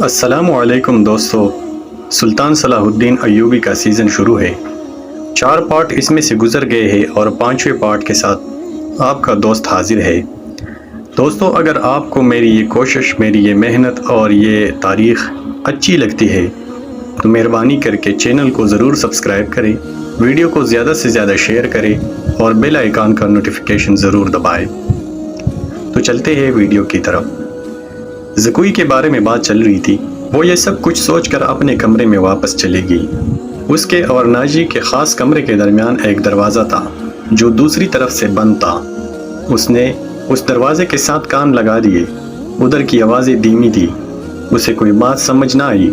السلام علیکم دوستو، سلطان صلاح الدین ایوبی کا سیزن شروع ہے۔ 4 پارٹ اس میں سے گزر گئے ہیں اور 5ویں پارٹ کے ساتھ آپ کا دوست حاضر ہے۔ دوستو، اگر آپ کو میری یہ کوشش، میری یہ محنت اور یہ تاریخ اچھی لگتی ہے تو مہربانی کر کے چینل کو ضرور سبسکرائب کریں، ویڈیو کو زیادہ سے زیادہ شیئر کریں اور بیل آئیکن کا نوٹیفیکیشن ضرور دبائیں۔ تو چلتے ہیں ویڈیو کی طرف۔ زکوئی کے بارے میں بات چل رہی تھی۔ وہ یہ سب کچھ سوچ کر اپنے کمرے میں واپس چلے گئی۔ اس کے اور ناجی کے خاص کمرے کے درمیان ایک دروازہ تھا جو دوسری طرف سے بند تھا۔ اس نے اس دروازے کے ساتھ کان لگا دیے۔ ادھر کی آوازیں دھیمی تھی، اسے کوئی بات سمجھ نہ آئی۔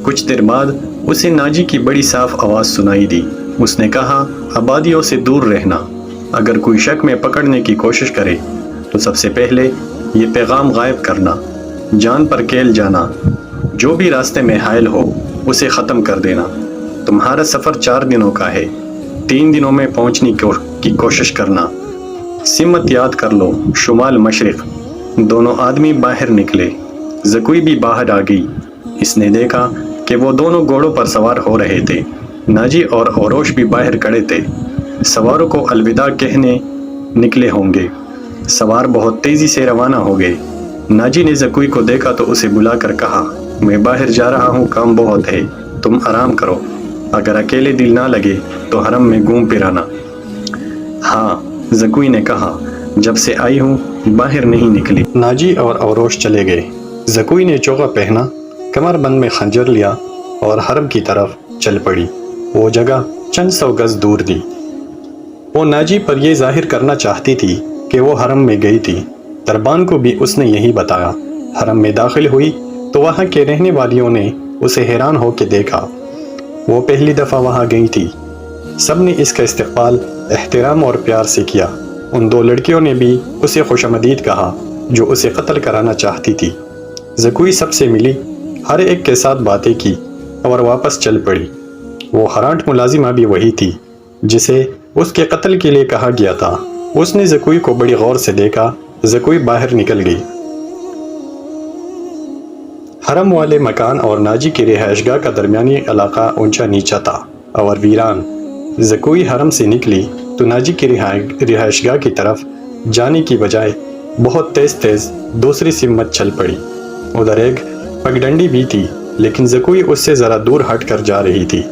کچھ دیر بعد اسے ناجی کی بڑی صاف آواز سنائی دی۔ اس نے کہا، آبادیوں سے دور رہنا، اگر کوئی شک میں پکڑنے کی کوشش کرے تو سب سے پہلے یہ پیغام غائب کرنا، جان پر کیل جانا، جو بھی راستے میں حائل ہو اسے ختم کر دینا۔ تمہارا سفر 4 دنوں کا ہے، 3 دنوں میں پہنچنے کی کوشش کرنا۔ سمت یاد کر لو، شمال مشرق۔ دونوں آدمی باہر نکلے۔ زکوئی بھی باہر آ گئی۔ اس نے دیکھا کہ وہ دونوں گھوڑوں پر سوار ہو رہے تھے۔ ناجی اور اوروش بھی باہر کھڑے تھے، سواروں کو الوداع کہنے نکلے ہوں گے۔ سوار بہت تیزی سے روانہ ہو گئے۔ ناجی نے زکوئی کو دیکھا تو اسے بلا کر کہا، میں باہر جا رہا ہوں، کام بہت ہے، تم آرام کرو۔ اگر اکیلے دل نہ لگے تو حرم میں گھوم پھر آنا۔ ہاں، زکوئی نے کہا، جب سے آئی ہوں باہر نہیں نکلی۔ ناجی اور اوروش چلے گئے۔ زکوئی نے چوغا پہنا، کمر بند میں خنجر لیا اور حرم کی طرف چل پڑی۔ وہ جگہ چند 100 گز دور تھی۔ وہ ناجی پر یہ ظاہر کرنا چاہتی تھی کہ وہ حرم میں گئی تھی۔ دربان کو بھی اس نے یہی بتایا۔ حرم میں داخل ہوئی تو وہاں کے رہنے والیوں نے اسے حیران ہو کے دیکھا۔ وہ پہلی دفعہ وہاں گئی تھی۔ سب نے اس کا استقبال احترام اور پیار سے کیا۔ ان 2 لڑکیوں نے بھی اسے خوش آمدید کہا جو اسے قتل کرانا چاہتی تھی۔ زکوئی سب سے ملی، ہر ایک کے ساتھ باتیں کی اور واپس چل پڑی۔ وہ ہرانٹ ملازمہ بھی وہی تھی جسے اس کے قتل کے لیے کہا گیا تھا۔ اس نے زکوئی کو بڑی غور سے دیکھا۔ زکوئی باہر نکل گئی۔ حرم والے مکان اور ناجی کی رہائش گاہ کا درمیانی علاقہ اونچا نیچا تھا اور ویران۔ زکوئی حرم سے نکلی تو ناجی کی رہائش گاہ کی طرف جانے کی بجائے بہت تیز تیز دوسری سمت چل پڑی۔ ادھر ایک پگڈنڈی بھی تھی، لیکن زکوئی اس سے ذرا دور ہٹ کر جا رہی تھی۔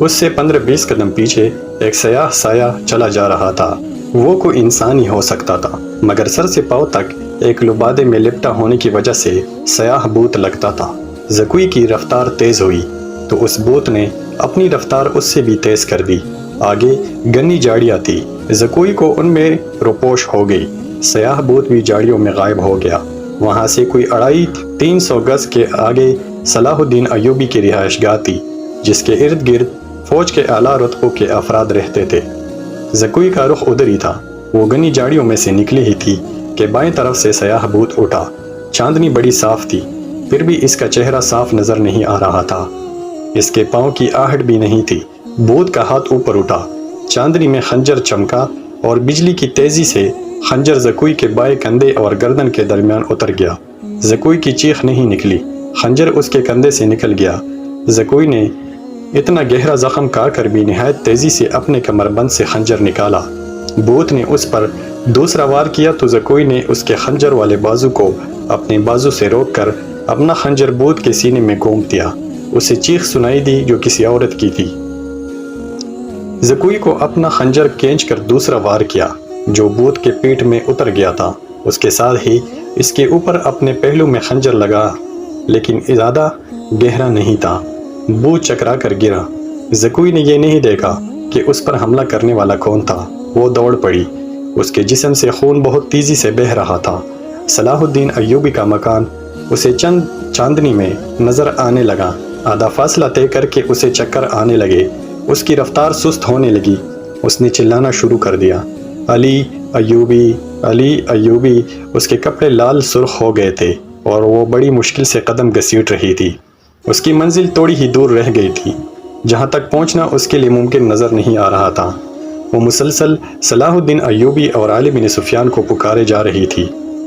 اس سے 15-20 قدم پیچھے ایک سیاہ سایہ چلا جا رہا تھا۔ وہ کوئی انسان ہی ہو سکتا تھا، مگر سر سے پاؤں تک ایک لبادے میں لپٹا ہونے کی وجہ سے سیاہ بھوت لگتا تھا۔ زکوئی کی رفتار تیز ہوئی تو اس بھوت نے اپنی رفتار اس سے بھی تیز کر دی۔ آگے گھنی جھاڑیاں تھی، زکوئی کو ان میں روپوش ہو گئی۔ سیاہ بھوت بھی جھاڑیوں میں غائب ہو گیا۔ وہاں سے کوئی 250-300 گز کے آگے صلاح الدین ایوبی کی رہائش گاہ تھی، جس کے ارد گرد فوج کے اعلیٰ رتبوں کے افراد رہتے تھے۔ زکوئی کا رخ ادھر ہی تھا۔ وہ گھنی جھاڑیوں میں سے نکلی ہی تھی کہ بائیں طرف سے سیاہ بھوت اٹھا۔ چاندنی بڑی صاف تھی، پھر بھی اس کا چہرہ صاف نظر نہیں آ رہا تھا۔ اس کے پاؤں کی آہٹ بھی نہیں تھی۔ بھوت کا ہاتھ اوپر اٹھا، چاندنی میں خنجر چمکا اور بجلی کی تیزی سے خنجر زکوئی کے بائیں کندھے اور گردن کے درمیان اتر گیا۔ زکوئی کی چیخ نہیں نکلی، خنجر اس کے کندھے سے نکل گیا۔ زکوئی نے اتنا گہرا زخم کھا کر بھی نہایت تیزی سے اپنے کمر بند سے خنجر نکالا۔ بھوت نے اس پر دوسرا وار کیا تو زکوئی نے اس کے خنجر والے بازو کو اپنے بازو سے روک کر اپنا خنجر بھوت کے سینے میں گھوم دیا۔ اسے چیخ سنائی دی جو کسی عورت کی تھی۔ زکوئی کو اپنا خنجر کھینچ کر دوسرا وار کیا جو بھوت کے پیٹھ میں اتر گیا تھا۔ اس کے ساتھ ہی اس کے اوپر اپنے پہلو میں خنجر لگا، لیکن زیادہ گہرا نہیں تھا۔ بھوت چکرا کر گرا۔ زکوئی نے یہ نہیں دیکھا کہ اس پر حملہ کرنے والا کون تھا۔ وہ دوڑ پڑی۔ اس کے جسم سے خون بہت تیزی سے بہہ رہا تھا۔ صلاح الدین ایوبی کا مکان اسے چند چاندنی میں نظر آنے لگا۔ آدھا فاصلہ طے کر کے اسے چکر آنے لگے۔ اس کی رفتار سست ہونے لگی۔ اس نے چلانا شروع کر دیا، علی ایوبی، علی ایوبی۔ اس کے کپڑے لال سرخ ہو گئے تھے اور وہ بڑی مشکل سے قدم گھسیٹ رہی تھی۔ اس کی منزل تھوڑی ہی دور رہ گئی تھی، جہاں تک پہنچنا اس کے لیے ممکن نظر نہیں آ رہا تھا۔ وہ مسلسل صلاح الدین ایوبی اور علی بن سفیان کو پکارے جا رہی تھی۔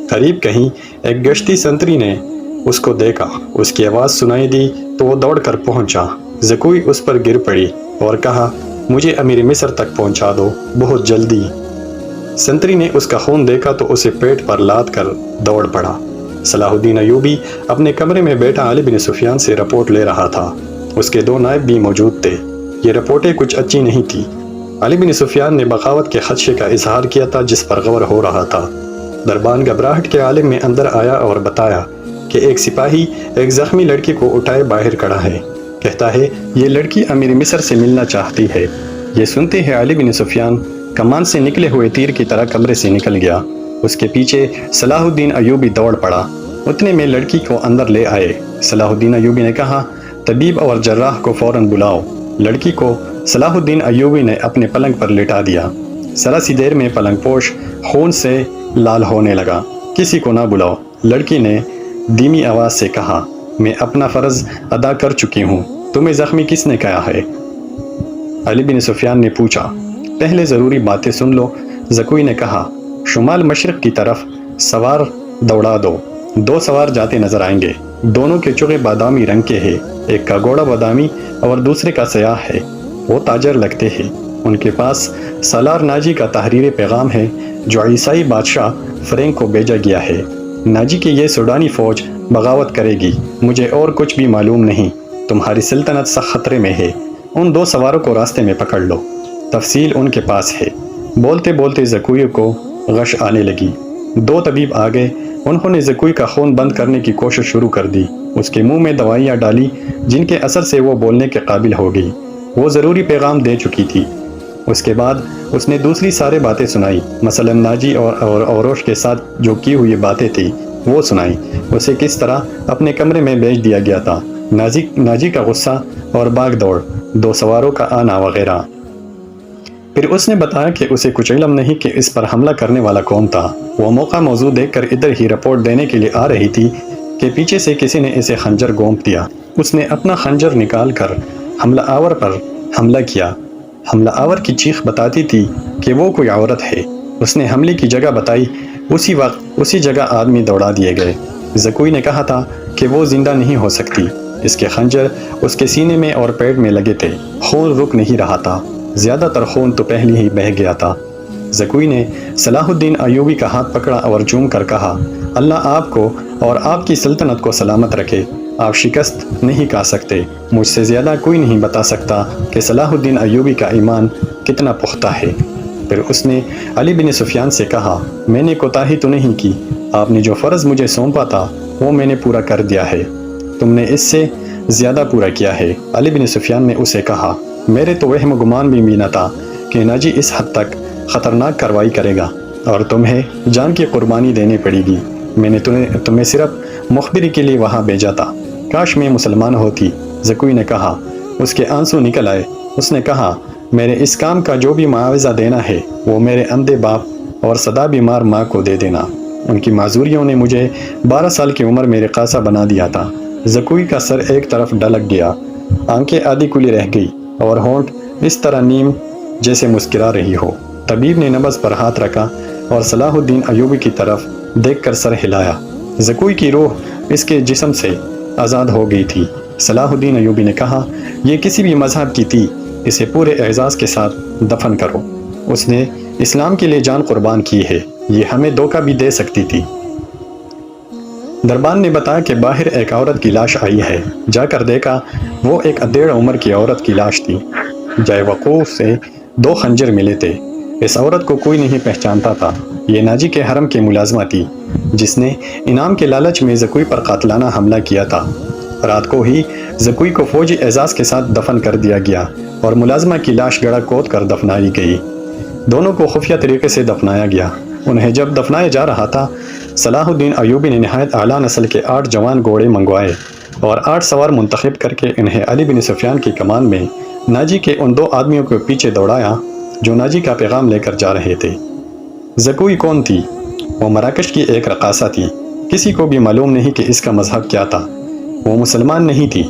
قریب کہیں ایک گشتی سنتری نے اس کو دیکھا، اس کی آواز سنائی دی تو وہ دوڑ کر پہنچا۔ زکوئی اس پر گر پڑی اور کہا، مجھے امیر مصر تک پہنچا دو، بہت جلدی۔ سنتری نے اس کا خون دیکھا تو اسے پیٹ پر لاد کر دوڑ پڑا۔ صلاح الدین ایوبی اپنے کمرے میں بیٹھا علی بن سفیان سے رپورٹ لے رہا تھا۔ اس کے 2 نائب بھی موجود تھے۔ یہ رپورٹیں کچھ اچھی نہیں تھی۔ علی بن سفیان نے بغاوت کے خدشے کا اظہار کیا تھا جس پر غور ہو رہا تھا۔ دربان گھبراہٹ کے عالم میں اندر آیا اور بتایا کہ ایک سپاہی ایک زخمی لڑکی کو اٹھائے باہر کھڑا ہے، کہتا ہے یہ لڑکی امیر مصر سے ملنا چاہتی ہے۔ یہ سنتے ہی علی بن سفیان کمان سے نکلے ہوئے تیر کی طرح کمرے سے نکل گیا۔ اس کے پیچھے صلاح الدین ایوبی دوڑ پڑا۔ اتنے میں لڑکی کو اندر لے آئے۔ صلاح الدین ایوبی نے کہا، طبیب اور جراح کو فوراً بلاؤ۔ لڑکی کو صلاح الدین ایوبی نے اپنے پلنگ پر لٹا دیا۔ ذرا سی دیر میں پلنگ پوش خون سے لال ہونے لگا۔ کسی کو نہ بلاؤ، لڑکی نے دھیمی آواز سے کہا، میں اپنا فرض ادا کر چکی ہوں، تمہیں زخمی کس نے کہا ہے؟ علی بن سفیان نے پوچھا۔ پہلے ضروری باتیں سن لو۔ زکوئی نے کہا، شمال مشرق کی طرف سوار دوڑا دو۔ 2 سوار جاتے نظر آئیں گے۔ دونوں کے چوغے بادامی رنگ کے ہیں، ایک کا گھوڑا بادامی اور دوسرے کا سیاہ ہے۔ وہ تاجر لگتے ہیں۔ ان کے پاس سالار ناجی کا تحریر پیغام ہے جو عیسائی بادشاہ فرینک کو بھیجا گیا ہے۔ ناجی کی یہ سوڈانی فوج بغاوت کرے گی۔ مجھے اور کچھ بھی معلوم نہیں۔ تمہاری سلطنت سخت خطرے میں ہے۔ ان 2 سواروں کو راستے میں پکڑ لو، تفصیل ان کے پاس ہے۔ بولتے بولتے زکوئی کو غش آنے لگی۔ 2 طبیب آ گئے۔ انہوں نے زکوئی کا خون بند کرنے کی کوشش شروع کر دی۔ اس کے منہ میں دوائیاں ڈالی جن کے اثر سے وہ بولنے کے قابل ہو گئی۔ وہ ضروری پیغام دے چکی تھی۔ اس کے بعد اس نے دوسری سارے باتیں سنائی، مثلا ناجی اور اوروش کے ساتھ جو کی ہوئی باتیں تھی وہ سنائی۔ اسے کس طرح اپنے کمرے میں بھیج دیا گیا تھا، ناجی کا غصہ اور باغ دوڑ، 2 سواروں کا آنا وغیرہ۔ پھر اس نے بتایا کہ اسے کچھ علم نہیں کہ اس پر حملہ کرنے والا کون تھا۔ وہ موقع موضوع دیکھ کر ادھر ہی رپورٹ دینے کے لیے آ رہی تھی کہ پیچھے سے کسی نے اسے خنجر گھونپ دیا۔ اس نے اپنا خنجر نکال کر حملہ آور پر حملہ کیا۔ حملہ آور کی چیخ بتاتی تھی کہ وہ کوئی عورت ہے۔ اس نے حملے کی جگہ بتائی۔ اسی وقت اسی جگہ آدمی دوڑا دیے گئے۔ زکوئی نے کہا تھا کہ وہ زندہ نہیں ہو سکتی۔ اس کے خنجر اس کے سینے میں اور پیٹ میں لگے تھے۔ خون رک نہیں رہا تھا، زیادہ تر خون تو پہلے ہی بہہ گیا تھا۔ زکوئی نے صلاح الدین ایوبی کا ہاتھ پکڑا اور چوم کر کہا، اللہ آپ کو اور آپ کی سلطنت کو سلامت رکھے۔ آپ شکست نہیں کھا سکتے۔ مجھ سے زیادہ کوئی نہیں بتا سکتا کہ صلاح الدین ایوبی کا ایمان کتنا پختہ ہے۔ پھر اس نے علی بن سفیان سے کہا، میں نے کوتاہی تو نہیں کی۔ آپ نے جو فرض مجھے سونپا تھا وہ میں نے پورا کر دیا ہے۔ تم نے اس سے زیادہ پورا کیا ہے۔ علی بن سفیان نے اسے کہا، میرے تو وہم گمان بھی نہ تھا کہ ناجی اس حد تک خطرناک کارروائی کرے گا اور تمہیں جان کی قربانی دینی پڑے گی۔ میں نے تمہیں صرف مخبری کے لیے وہاں بھیجا تھا۔ کاش میں مسلمان ہوتی۔ زکوئی نے کہا۔ اس کے آنسو نکل آئے۔ اس نے کہا، میرے اس کام کا جو بھی معاوضہ دینا ہے وہ میرے اندھے باپ اور سدا بیمار ماں کو دے دینا۔ ان کی معذوریوں نے مجھے 12 سال کی عمر میں رقاصہ بنا دیا تھا۔ زکوئی کا سر ایک طرف ڈھلک گیا، آنکھیں آدھی کھلی رہ گئی اور ہونٹ اس طرح نیم جیسے مسکرا رہی ہو۔ طبیب نے نبض پر ہاتھ رکھا اور صلاح الدین ایوبی کی طرف دیکھ کر سر ہلایا۔ زکوئی کی روح اس کے جسم سے آزاد ہو گئی تھی۔ صلاح الدین ایوبی نے کہا، یہ کسی بھی مذہب کی تھی، اسے پورے اعزاز کے ساتھ دفن کرو۔ اس نے اسلام کے لیے جان قربان کی ہے، یہ ہمیں دھوکہ بھی دے سکتی تھی۔ دربان نے بتایا کہ باہر ایک عورت کی لاش آئی ہے۔ جا کر دیکھا، وہ ایک ادھیڑ عمر کی عورت کی لاش تھی۔ جائے وقوع سے 2 خنجر ملے تھے۔ اس عورت کو کوئی نہیں پہچانتا تھا۔ یہ ناجی کے حرم کی ملازمہ تھی جس نے انعام کے لالچ میں زکوئی پر قاتلانہ حملہ کیا تھا۔ رات کو ہی زکوئی کو فوجی اعزاز کے ساتھ دفن کر دیا گیا اور ملازمہ کی لاش گڑا کھود کر دفنائی گئی۔ دونوں کو خفیہ طریقے سے دفنایا گیا۔ انہیں جب دفنایا جا رہا تھا، صلاح الدین ایوبی نے نہایت اعلیٰ نسل کے 8 جوان گھوڑے منگوائے اور 8 سوار منتخب کر کے انہیں علی بن سفیان کی کمان میں ناجی کے ان 2 آدمیوں کے پیچھے دوڑایا جو ناجی کا پیغام لے کر جا رہے تھے۔ زکوئی کون تھی؟ وہ مراکش کی ایک رقاصہ تھی۔ کسی کو بھی معلوم نہیں کہ اس کا مذہب کیا تھا۔ وہ مسلمان نہیں تھی،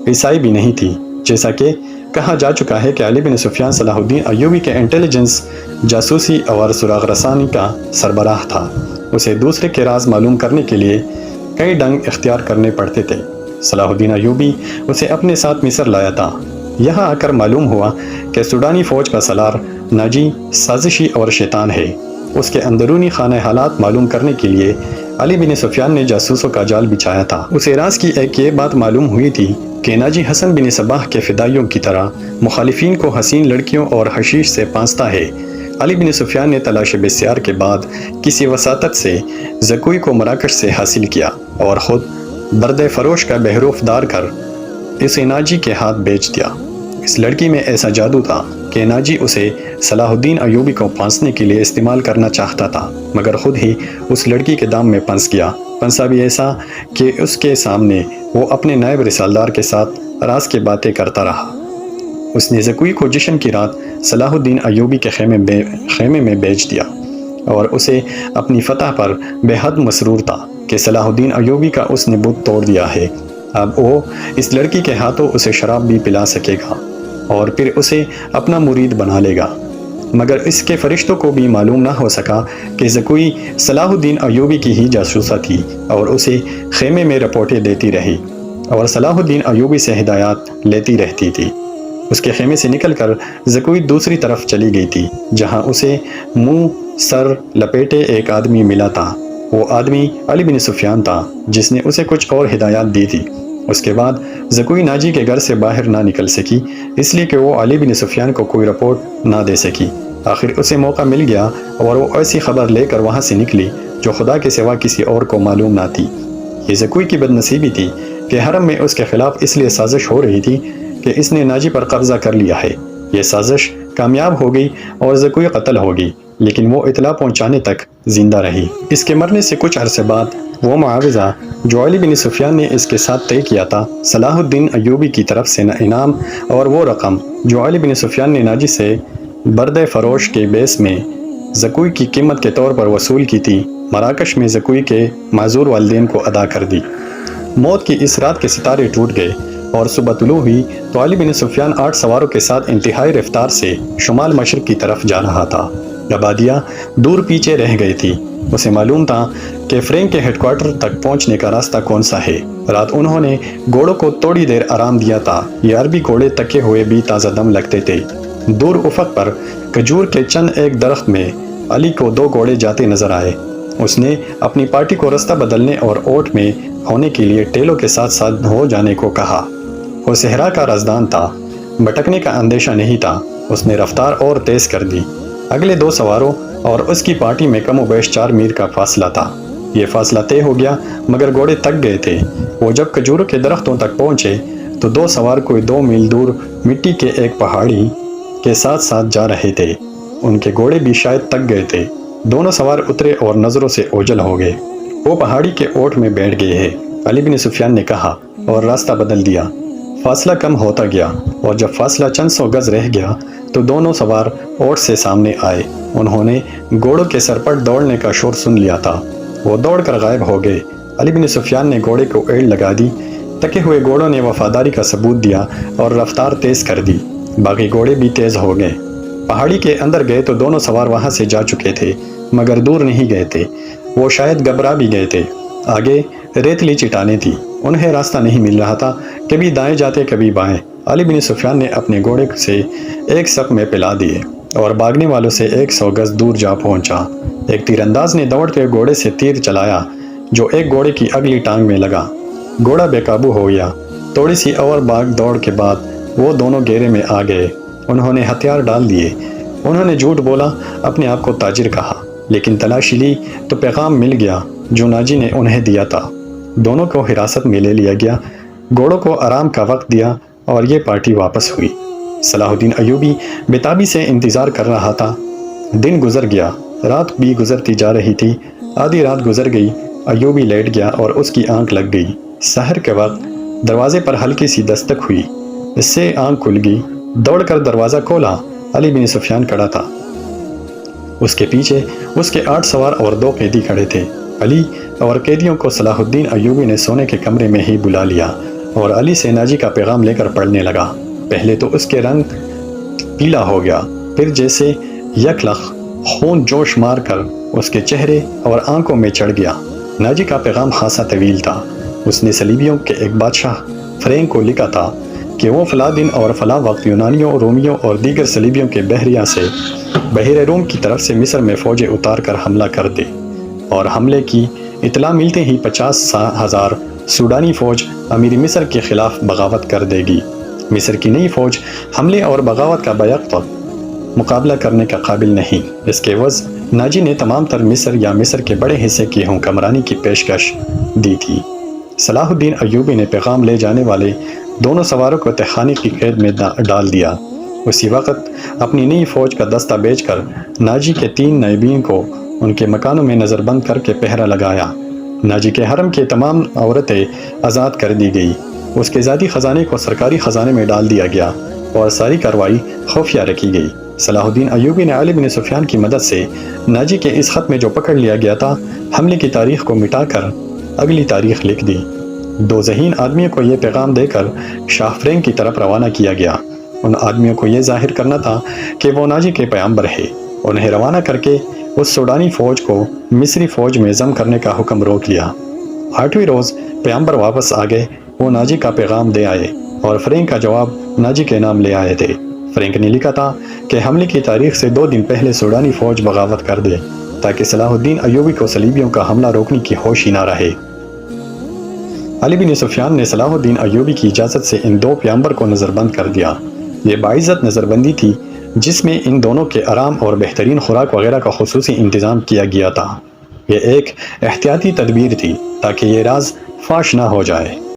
عیسائی بھی نہیں تھی، جیسا کہ کہا جا چکا ہے کہ علی بن سفیان صلاح الدین ایوبی کے انٹیلیجنس، جاسوسی اور سراغ رسانی کا سربراہ تھا۔ اسے دوسرے کے راز معلوم کرنے کے لیے کئی ڈنگ اختیار کرنے پڑتے تھے۔ صلاح الدین ایوبی اسے اپنے ساتھ مصر لایا تھا۔ یہاں آ کر معلوم ہوا کہ سوڈانی فوج کا سالار ناجی سازشی اور شیطان ہے۔ اس کے اندرونی خانہ حالات معلوم کرنے کے لیے علی بن سفیان نے جاسوسوں کا جال بچھایا تھا۔ اسے راز کی ایک یہ بات معلوم ہوئی تھی کہ ناجی حسن بن صباح کے فدائیوں کی طرح مخالفین کو حسین لڑکیوں اور حشیش سے پانستا ہے۔ علی بن سفیان نے تلاش بسیار کے بعد کسی وساطت سے زکوی کو مراکش سے حاصل کیا اور خود بردے فروش کا بہروف دار کر اسے ناجی کے ہاتھ بیچ دیا۔ اس لڑکی میں ایسا جادو تھا کہ ناجی اسے صلاح الدین ایوبی کو پھانسنے کے لیے استعمال کرنا چاہتا تھا، مگر خود ہی اس لڑکی کے دام میں پھنس گیا۔ پھنسا بھی ایسا کہ اس کے سامنے وہ اپنے نائب رسالدار کے ساتھ راز کی باتیں کرتا رہا۔ اس نے زکوی کو جشن کی رات صلاح الدین ایوبی کے خیمے میں بیچ دیا اور اسے اپنی فتح پر بے حد مسرور تھا کہ صلاح الدین ایوبی کا اس نے بت توڑ دیا ہے۔ اب وہ اس لڑکی کے ہاتھوں اسے شراب بھی پلا سکے گا اور پھر اسے اپنا مرید بنا لے گا۔ مگر اس کے فرشتوں کو بھی معلوم نہ ہو سکا کہ زکوی صلاح الدین ایوبی کی ہی جاسوسہ تھی اور اسے خیمے میں رپورٹیں دیتی رہی اور صلاح الدین ایوبی سے ہدایات لیتی رہتی تھی۔ اس کے خیمے سے نکل کر زکوی دوسری طرف چلی گئی تھی، جہاں اسے منہ سر لپیٹے ایک آدمی ملا تھا۔ وہ آدمی علی بن سفیان تھا، جس نے اسے کچھ اور ہدایات دی تھی۔ اس کے بعد زکوی ناجی کے گھر سے باہر نہ نکل سکی، اس لیے کہ وہ علی بن سفیان کو کوئی رپورٹ نہ دے سکی۔ آخر اسے موقع مل گیا اور وہ ایسی خبر لے کر وہاں سے نکلی جو خدا کے سوا کسی اور کو معلوم نہ تھی۔ یہ زکوی کی بدنصیبی تھی کہ حرم میں اس کے خلاف اس لیے سازش ہو رہی تھی کہ اس نے ناجی پر قبضہ کر لیا ہے۔ یہ سازش کامیاب ہو گئی اور زکوی قتل ہو گئی، لیکن وہ اطلاع پہنچانے تک زندہ رہی۔ اس کے مرنے سے کچھ عرصے بعد وہ معاوضہ جو علی بن سفیان نے اس کے ساتھ طے کیا تھا صلاح الدین ایوبی کی طرف سے انعام، اور وہ رقم جو علی بن سفیان نے ناجی سے بردے فروش کے بیس میں زکوی کی قیمت کے طور پر وصول کی تھی، مراکش میں زکوی کے معذور والدین کو ادا کر دی۔ موت کی اس رات کے ستارے ٹوٹ گئے اور صبح طلوع ہوئی تو علی بن سفیان 8 سواروں کے ساتھ انتہائی رفتار سے شمال مشرق کی طرف جا رہا تھا۔ عبادیہ دور پیچھے رہ گئی تھی۔ اسے معلوم تھا کہ فرینک کے ہیڈ کوارٹر تک پہنچنے کا راستہ کون سا ہے۔ رات انہوں نے گھوڑوں کو تھوڑی دیر آرام دیا تھا۔ یہ عربی گھوڑے تکے ہوئے بھی تازہ دم لگتے تھے۔ دور افق پر کھجور کے چند ایک درخت میں علی کو 2 گھوڑے جاتے نظر آئے۔ اس نے اپنی پارٹی کو راستہ بدلنے اور اوٹ میں ہونے کے لیے ٹیلوں کے ساتھ ساتھ ہو جانے کو کہا۔ وہ صحرا کا رازدان تھا، بھٹکنے کا اندیشہ نہیں تھا۔ اس نے رفتار اور تیز کر دی۔ اگلے 2 سواروں اور اس کی پارٹی میں کم و بیش 4 میل کا فاصلہ تھا۔ یہ فاصلہ طے ہو گیا مگر گھوڑے تک گئے تھے۔ وہ جب کھجوروں کے درختوں تک پہنچے تو 2 سوار کوئی 2 میل دور مٹی کے ایک پہاڑی کے ساتھ ساتھ جا رہے تھے۔ ان کے گھوڑے بھی شاید تک گئے تھے۔ دونوں سوار اترے اور نظروں سے اوجھل ہو گئے۔ وہ پہاڑی کے اوٹ میں بیٹھ گئے ہیں، علی بن سفیان نے کہا اور راستہ بدل دیا۔ فاصلہ کم ہوتا گیا اور جب فاصلہ چند 100 گز رہ گیا تو دونوں سوار اوٹ سے سامنے آئے۔ انہوں نے گھوڑوں کے سر پر دوڑنے کا شور سن لیا تھا۔ وہ دوڑ کر غائب ہو گئے۔ علی بن سفیان نے گھوڑے کو ایڑ لگا دی۔ تکے ہوئے گھوڑوں نے وفاداری کا ثبوت دیا اور رفتار تیز کر دی۔ باقی گھوڑے بھی تیز ہو گئے۔ پہاڑی کے اندر گئے تو دونوں سوار وہاں سے جا چکے تھے مگر دور نہیں گئے تھے۔ وہ شاید گھبرا بھی گئے تھے۔ آگے ریتلی چٹانیں تھیں، انہیں راستہ نہیں مل رہا تھا، کبھی دائیں جاتے کبھی بائیں۔ علی بن سفیان نے اپنے گھوڑے سے ایک سپ میں پلا دیے اور بھاگنے والوں سے 100 گز دور جا پہنچا۔ ایک تیر انداز نے دوڑتے گھوڑے سے تیر چلایا جو ایک گھوڑے کی اگلی ٹانگ میں لگا۔ گھوڑا بے قابو ہو گیا۔ تھوڑی سی اور بھاگ دوڑ کے بعد وہ دونوں گھیرے میں آ گئے۔ انہوں نے ہتھیار ڈال دیے۔ انہوں نے جھوٹ بولا، اپنے آپ کو تاجر کہا، لیکن تلاشی لی تو پیغام مل گیا جو ناجی نے انہیں دیا تھا۔ دونوں کو حراست میں لے لیا گیا، گھوڑوں کو آرام کا وقت دیا اور یہ پارٹی واپس ہوئی۔ صلاح الدین ایوبی بےتابی سے انتظار کر رہا تھا۔ دن گزر گیا، رات بھی گزرتی جا رہی تھی۔ آدھی رات گزر گئی، ایوبی لیٹ گیا اور اس کی آنکھ لگ گئی۔ سحر کے وقت دروازے پر ہلکی سی دستک ہوئی، اس سے آنکھ کھل گئی۔ دوڑ کر دروازہ کھولا، علی بن سفیان کھڑا تھا۔ اس کے پیچھے اس کے 8 سوار اور 2 قیدی کھڑے تھے۔ علی اور قیدیوں کو صلاح الدین ایوبی نے سونے کے کمرے میں ہی بلا لیا اور علی سے ناجی کا پیغام لے کر پڑھنے لگا۔ پہلے تو اس کے رنگ پیلا ہو گیا، پھر جیسے یک لخت خون جوش مار کر اس کے چہرے اور آنکھوں میں چڑھ گیا۔ ناجی کا پیغام خاصا طویل تھا۔ اس نے صلیبیوں کے ایک بادشاہ فرینک کو لکھا تھا کہ وہ فلاں دن اور فلاں وقت یونانیوں، رومیوں اور دیگر صلیبیوں کے بحریہ سے بحیرہ روم کی طرف سے مصر میں فوجیں اتار کر حملہ کر دے، اور حملے کی اطلاع ملتے ہی 50,000 سوڈانی فوج امیر مصر کے خلاف بغاوت کر دے گی۔ مصر کی نئی فوج حملے اور بغاوت کا بیک وقت مقابلہ کرنے کا قابل نہیں۔ اس کے عوض ناجی نے تمام تر مصر یا مصر کے بڑے حصے کی حکمرانی کی پیشکش دی تھی۔ صلاح الدین ایوبی نے پیغام لے جانے والے دونوں سواروں کو تہخانے کی قید میں ڈال دیا۔ اسی وقت اپنی نئی فوج کا دستہ بھیج کر ناجی کے 3 نائبین کو ان کے مکانوں میں نظر بند کر کے پہرا لگایا۔ ناجی کے حرم کے تمام عورتیں آزاد کر دی گئی۔ اس کے ذاتی خزانے کو سرکاری خزانے میں ڈال دیا گیا اور ساری کارروائی خفیہ رکھی گئی۔ صلاح الدین ایوبی نے علی بن سفیان کی مدد سے ناجی کے اس خط میں جو پکڑ لیا گیا تھا، حملے کی تاریخ کو مٹا کر اگلی تاریخ لکھ دی۔ 2 ذہین آدمیوں کو یہ پیغام دے کر شاہ فرینک کی طرف روانہ کیا گیا۔ ان آدمیوں کو یہ ظاہر کرنا تھا کہ وہ ناجی کے پیغمبر ہے۔ انہیں روانہ کر کے اس سوڈانی فوج کو مصری فوج میں ضم کرنے کا حکم روک لیا۔ 8ویں روز پیغمبر واپس آ گئے۔ وہ ناجی کا پیغام دے آئے اور فرینک کا جواب ناجی کے نام لے آئے تھے۔ فرینک نے لکھا تھا کہ حملے کی تاریخ سے 2 دن پہلے سوڈانی فوج بغاوت کر دے تاکہ صلاح الدین ایوبی کو صلیبیوں کا حملہ روکنے کی ہوش ہی نہ رہے۔ علی بن سفیان نے صلاح الدین ایوبی کی اجازت سے ان 2 پیغمبر کو نظر بند کر دیا۔ یہ باعزت نظر بندی تھی جس میں ان دونوں کے آرام اور بہترین خوراک وغیرہ کا خصوصی انتظام کیا گیا تھا۔ یہ ایک احتیاطی تدبیر تھی تاکہ یہ راز فاش نہ ہو جائے۔